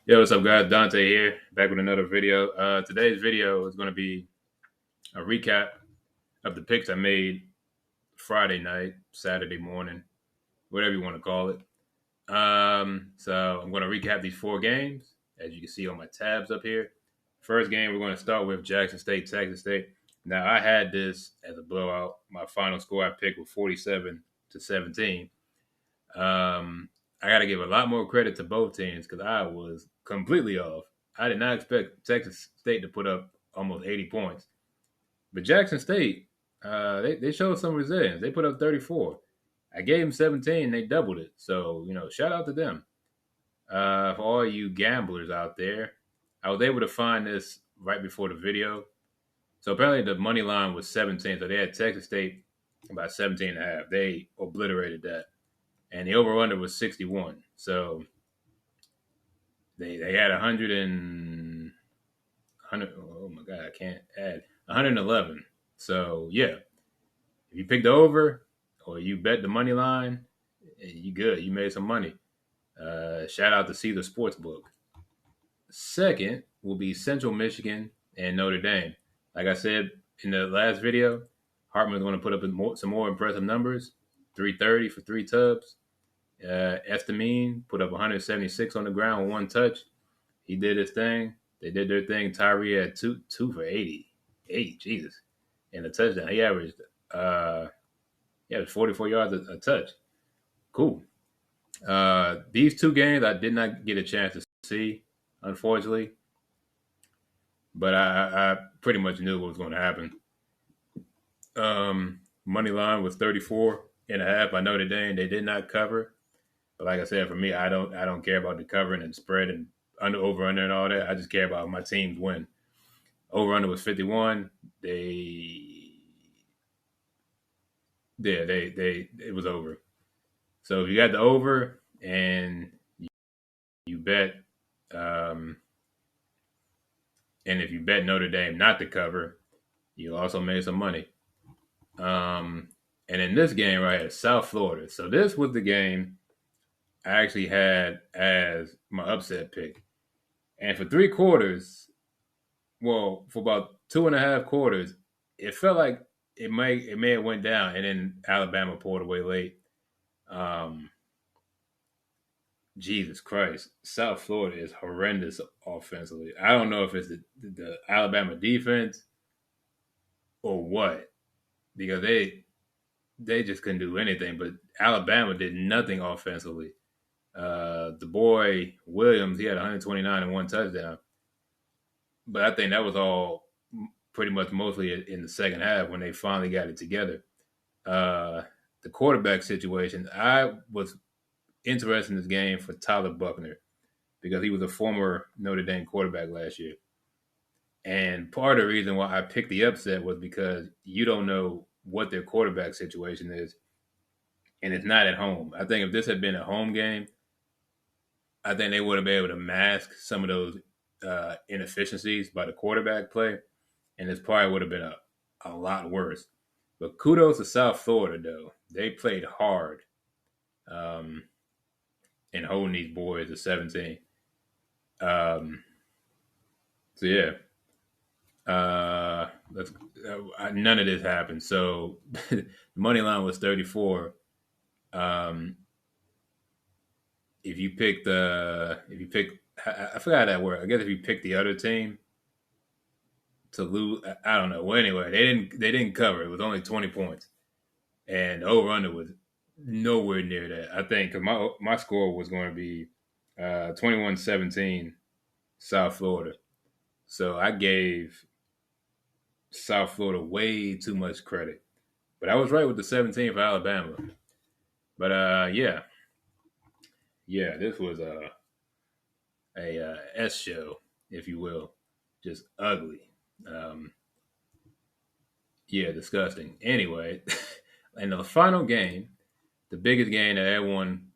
Yo, what's up, guys? Dante here, back with another video. Today's video is going to be a recap of the picks I made Friday night, Saturday morning, whatever you want to call it. So I'm going to recap these four games, as you can see on my tabs up here. First game, we're going to start with Jackson State, Texas State. Now, I had this as a blowout. My final score I picked was 47-17. I got to give a lot more credit to both teams because I was completely off. I did not expect Texas State to put up almost 80 points. But Jackson State, they showed some resilience. They put up 34. I gave them 17. They doubled it. So, shout out to them. For all you gamblers out there, I was able to find this right before the video. So apparently the money line was 17. So they had Texas State about 17 and a half. They obliterated that. And the over under was 61. So they had 100. Oh my god, I can't add 111. So yeah, if you picked the over or you bet the money line, you good. You made some money. Shout out to Caesar Sportsbook. Second will be Central Michigan and Notre Dame. Like I said in the last video, Hartman's going to put up some more impressive numbers. 330 for three tubs. Estamine put up 176 on the ground with one touch. He did his thing. They did their thing. Tyree had two for 80. Jesus. And a touchdown. He averaged 44 yards a touch. Cool. These two games I did not get a chance to see, unfortunately. But I pretty much knew what was going to happen. Money line was 34 and a half. I know They did not cover. But like I said, for me, I don't care about the covering and spread and over under and all that. I just care about my teams win. Over under was 51. It was over. So if you got the over and you bet, and if you bet Notre Dame not to cover, you also made some money. And in this game right here, South Florida. So this was the game I actually had as my upset pick. And for three quarters, for about 2.5 quarters, it felt like it may have went down, and then Alabama pulled away late. Jesus Christ, South Florida is horrendous offensively. I don't know if it's the Alabama defense or what, because they just couldn't do anything. But Alabama did nothing offensively. The boy Williams, he had 129 and one touchdown, but I think that was all pretty much mostly in the second half when they finally got it together. The quarterback situation, I was interested in this game for Tyler Buchner because he was a former Notre Dame quarterback last year. And part of the reason why I picked the upset was because you don't know what their quarterback situation is, and it's not at home. I think if this had been a home game, I think they would have been able to mask some of those inefficiencies by the quarterback play, and this probably would have been a lot worse. But kudos to South Florida, though. They played hard in holding these boys to 17. So, yeah. None of this happened. So, the money line was 34. If you pick, I forgot how that worked. I guess if you pick the other team to lose, I don't know. Well, anyway, they didn't cover. It was only 20 points, and over under was nowhere near that. I think because my score was going to be 21-17 South Florida, so I gave South Florida way too much credit. But I was right with the 17 for Alabama. But yeah, this was a S show, if you will, just ugly. Yeah, disgusting. Anyway, in the final game, the biggest game that everyone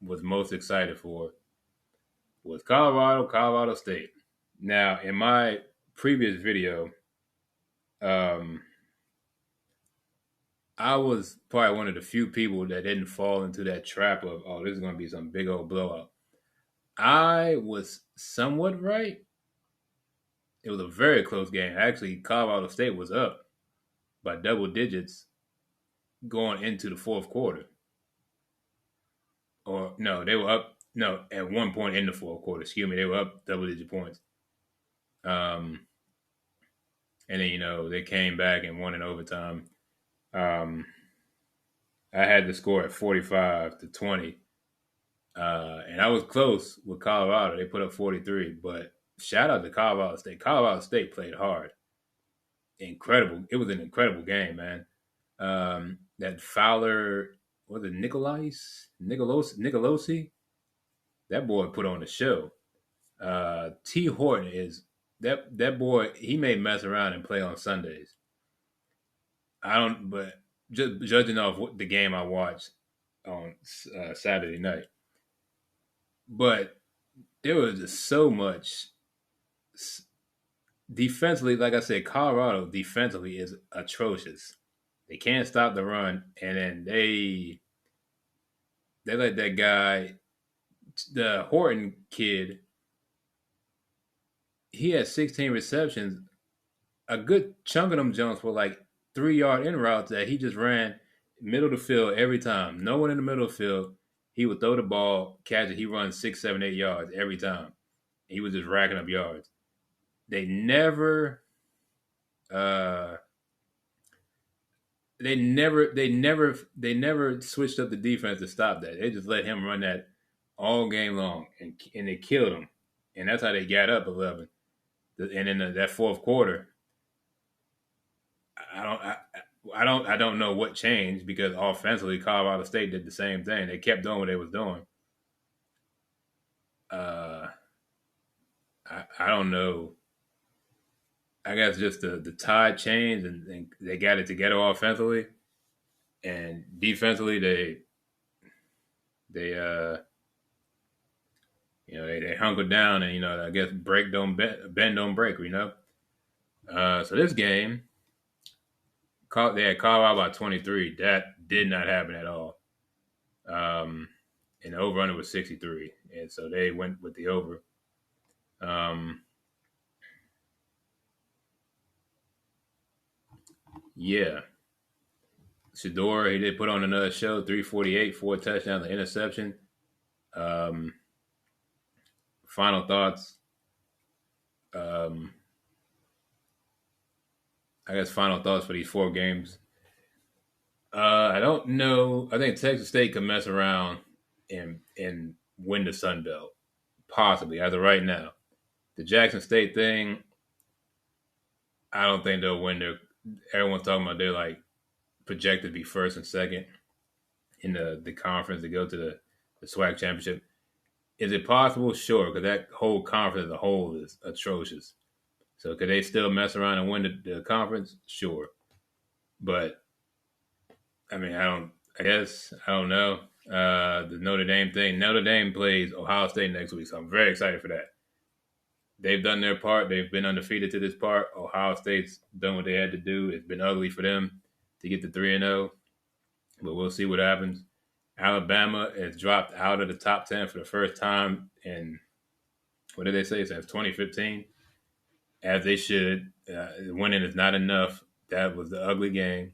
was most excited for was Colorado State. Now, in my previous video, um, I was probably one of the few people that didn't fall into that trap of, oh, this is going to be some big old blowout. I was somewhat right. It was a very close game. Actually, Colorado State was up by double digits going into the fourth quarter. Or no, they were up. No, at one point in the fourth quarter. Excuse me, they were up double digit points. Um, and then they came back and won in overtime. Um, I had the score at 45-20, and I was close with Colorado. They put up 43, but shout out to Colorado State. Colorado State played hard. Incredible. It was an incredible game, man. That Fowler, was it Nicolosi? That boy put on a show. T. Horton is that boy. He may mess around and play on Sundays. I don't, but just judging off the game I watched on Saturday night, but there was just so much defensively. Like I said, Colorado defensively is atrocious. They can't stop the run, and then they let that guy, the Horton kid. He had 16 receptions. A good chunk of them jumps were like 3 yard in routes that he just ran middle of the field every time. No one in the middle of the field. He would throw the ball, catch it. He runs 6, 7, 8 yards every time. He was just racking up yards. They never, uh, they never switched up the defense to stop that. They just let him run that all game long, and they killed him. And that's how they got up 11. And in that fourth quarter, I don't. I don't know what changed because offensively, Colorado State did the same thing. They kept doing what they was doing. Uh, I don't know. I guess just the tide changed and they got it together offensively and defensively. They they hunkered down and I guess break don't bend don't break. So this game, they had Colorado by 23. That did not happen at all. Um, and the over under was 63, and so they went with the over. Um, yeah, Shedeur, he did put on another show, 348, 4 touchdowns, an interception. Um, Final thoughts. Um, I guess final thoughts for these 4 games. I don't know. I think Texas State can mess around and win the Sun Belt, possibly as of right now. The Jackson State thing, I don't think they'll win. Everyone's talking about they're like projected to be first and second in the conference to go to the SWAC championship. Is it possible? Sure, because that whole conference as a whole is atrocious. So could they still mess around and win the conference? Sure, but I mean, I don't. I guess I don't know. The Notre Dame thing. Notre Dame plays Ohio State next week, so I'm very excited for that. They've done their part. They've been undefeated to this part. Ohio State's done what they had to do. It's been ugly for them to get to 3-0, but we'll see what happens. Alabama has dropped out of the top 10 for the first time in, what did they say, since 2015, as they should. Winning is not enough. That was the ugly game.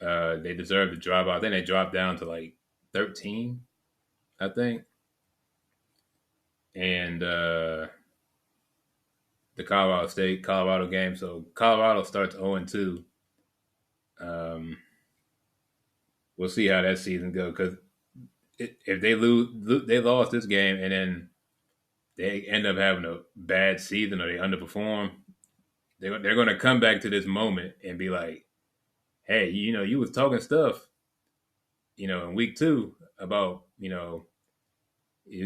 They deserve to drop out. I think they dropped down to like 13, I think. And the Colorado game. So Colorado starts 0-2. We'll see how that season goes because if they they lost this game and then they end up having a bad season or they underperform, they're going to come back to this moment and be like, hey, you was talking stuff, in week 2 about, you're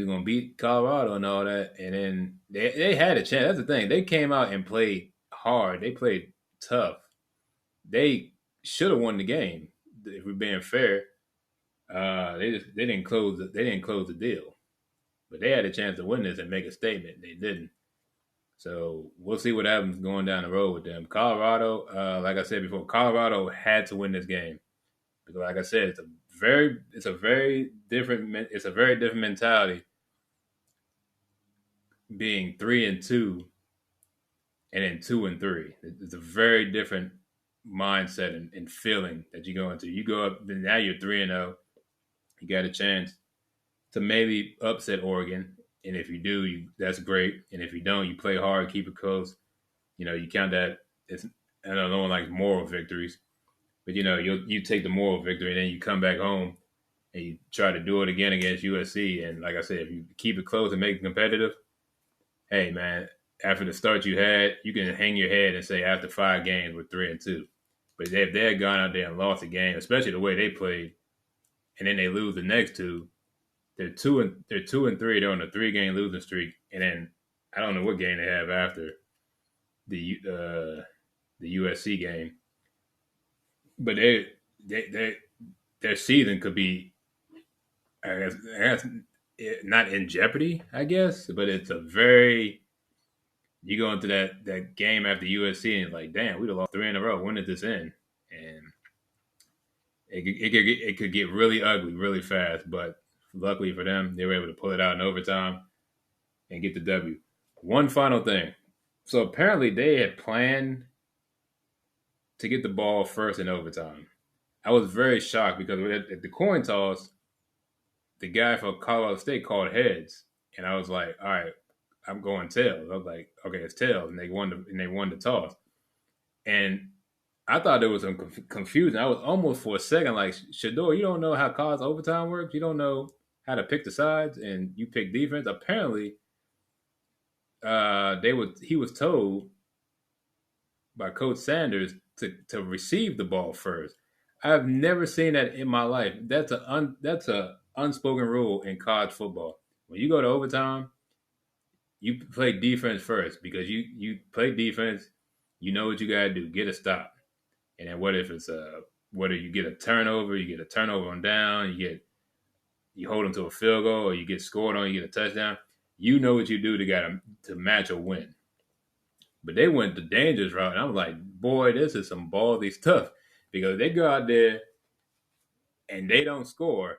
going to beat Colorado and all that. And then they had a chance. That's the thing. They came out and played hard. They played tough. They should have won the game, if we're being fair. They didn't close the deal, but they had a chance to win this and make a statement. They didn't. So we'll see what happens going down the road with them. Colorado, like I said before, Colorado had to win this game because, like I said, it's a very different mentality being 3-2 and then 2-3. It's a very different mindset and feeling that you go into. You go up, now you're 3-0. You got a chance to maybe upset Oregon, and if you do, that's great. And if you don't, you play hard, keep it close. You count that. It's I know no one likes moral victories, but you take the moral victory, and then you come back home and you try to do it again against USC. And like I said, if you keep it close and make it competitive, hey man, after the start you had, you can hang your head and say after 5 games we're 3-2. But if they had gone out there and lost a game, especially the way they played, and then they lose the next two, they're 2-3. They're on a 3-game losing streak, and then I don't know what game they have after the USC game, but their season could be, I guess not in jeopardy, I guess, but it's a very you go into that game after USC and it's like, damn, we'd have lost 3 in a row. When did this end? And it could get really ugly really fast. But luckily for them, they were able to pull it out in overtime and get the W. One final thing. So apparently they had planned to get the ball first in overtime. I was very shocked because at the coin toss, the guy from Colorado State called heads, and I was like, all right, I'm going tails. I was like, okay, it's tails, and they won the toss. And I thought there was some confusion. I was almost for a second like, Shedeur, you don't know how college overtime works. You don't know how to pick the sides, and you pick defense. Apparently, he was told by Coach Sanders to receive the ball first. I've never seen that in my life. That's a unspoken rule in college football. When you go to overtime, you play defense first because you play defense. You know what you got to do: get a stop. And then whether you get a turnover, you get a turnover on down, you hold them to a field goal, or you get scored on, you get a touchdown. You know what you do to match or win. But they went the dangerous route, and I was like, boy, this is some ballsy stuff because they go out there and they don't score.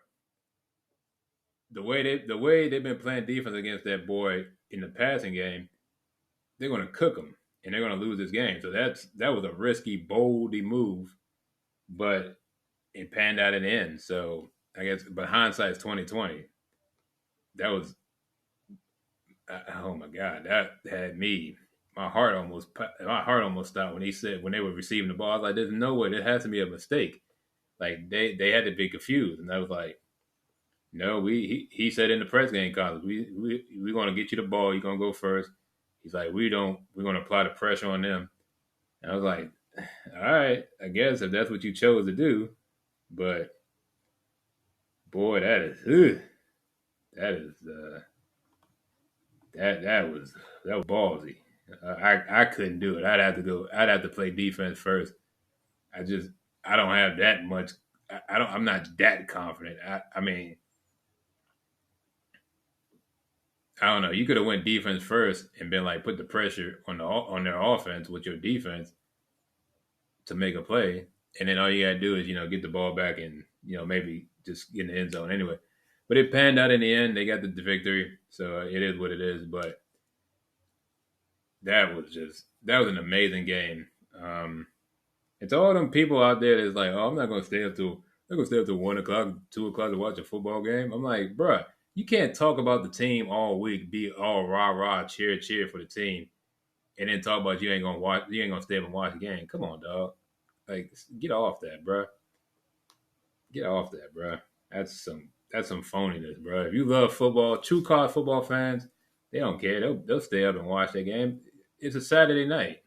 The way they've been playing defense against that boy in the passing game, they're going to cook them and they're going to lose this game. So that was a risky, boldy move, but it panned out in the end. So I guess, but hindsight's 2020. That was, oh my God, that had me. My heart almost stopped when when they were receiving the ball. I was like, "There's no way. There has to be a mistake." Like they had to be confused, and I was like, "No, he said in the press game conference, we're gonna get you the ball. You're gonna go first." He's like, we're gonna apply the pressure on them. And I was like, "All right, I guess if that's what you chose to do." But boy, that is that was ballsy. I couldn't do it. I'd have to play defense first. I don't have that much. I'm not that confident. I mean, I don't know. You could have went defense first and been like put the pressure on their offense with your defense to make a play, and then all you gotta do is get the ball back and maybe just get in the end zone anyway. But it panned out in the end. They got the victory, so it is what it is. But that was an amazing game. It's all them people out there that's like, oh, I'm gonna stay up till 1 o'clock, 2 o'clock to watch a football game. I'm like, bruh, you can't talk about the team all week, be all rah rah, cheer for the team, and then talk about you ain't gonna stay up and watch the game. Come on, dog. Like, get off that, bruh. Get off that, bruh. That's some phoniness, bruh. If you love football, true college football fans, they don't care. They'll stay up and watch that game. It's a Saturday night.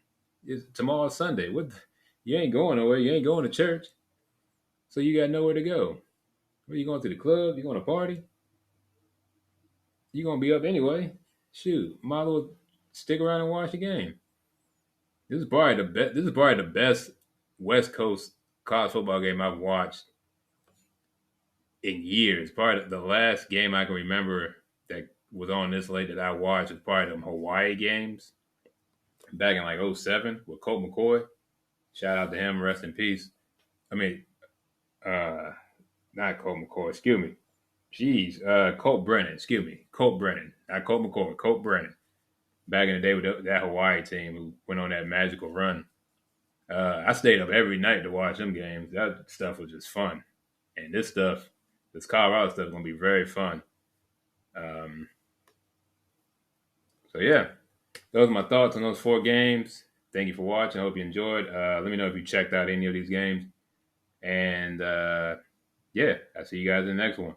Tomorrow's Sunday. You ain't going nowhere. You ain't going to church. So you got nowhere to go. Are you going to the club? You going to party? You going to be up anyway. Shoot, might as well stick around and watch the game. This is probably the best West Coast college football game I've watched in years. Probably the last game I can remember that was on this late that I watched was probably them Hawaii games back in like 2007 with Colt McCoy. Shout out to him, rest in peace. I mean, not Colt McCoy, excuse me. Jeez, Colt Brennan, excuse me. Colt Brennan, not Colt McCoy, Colt Brennan. back in the day with that Hawaii team who went on that magical run. I stayed up every night to watch them games. That stuff was just fun, and this Colorado stuff is gonna be very fun. Um, so yeah, those are my thoughts on those 4 games. Thank you for watching. I hope you enjoyed. Let me know if you checked out any of these games, and yeah, I'll see you guys in the next one.